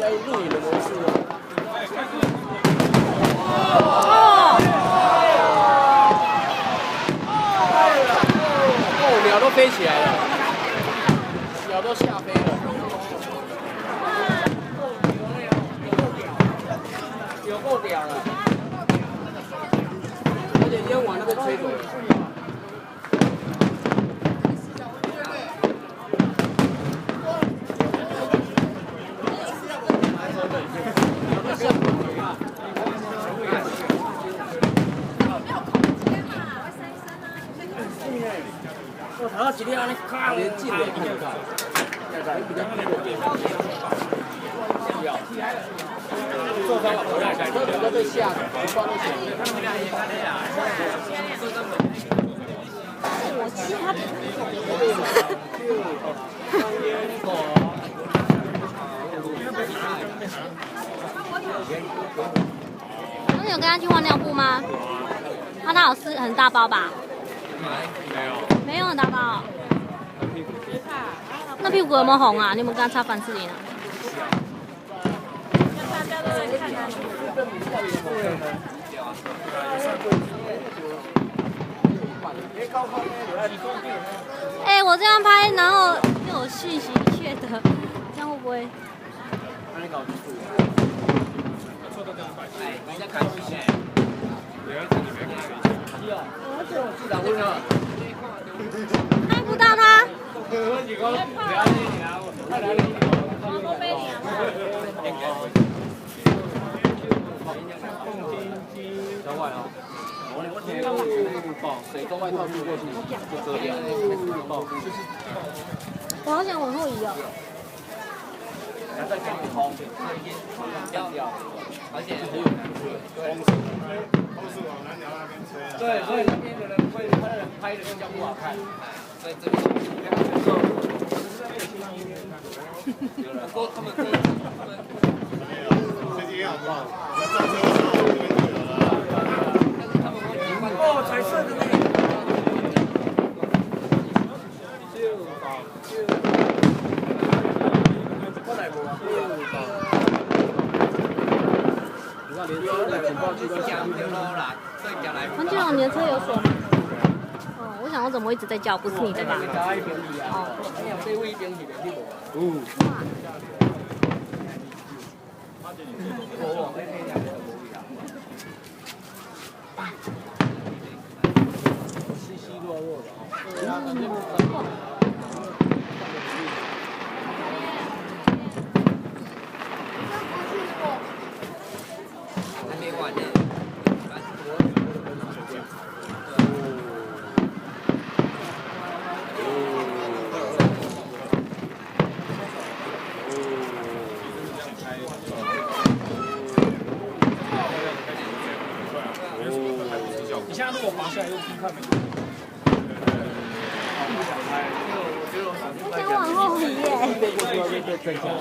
在录影的模式哦。哦，鸟都飞起来了，鸟都下飞了。有够屌了，而且烟往那边吹走了。 我头一日安尼卡连进的，看不看？受伤了回来，都被吓的，光都血。我气他。那你有跟他去换尿布吗？他有吃很大包吧？没有。 没有很大包、哦。那屁股有没有红啊？你有没有跟他擦凡士林啊？大家都在看他。哎，我这样拍，然后又有讯息确的，这样会不会？拍不到他。小怪哦，水跟外套渡过去就遮掉。我好想往后移哦。然后再给你空，掉掉，而且很有难度。对，所以那边的人会，他的人拍的比较不好看，所以这边不过他们最近好不好？哦，彩色的那个。过来不？你看，连车的警报器都响了。黄金龙，你的车有锁吗？哦，我想我怎么一直在叫，不是你的吧？哦。稀稀落落的。还没完呢。你现在如果滑下来又去看没？我想往后移耶。过去会被震下来。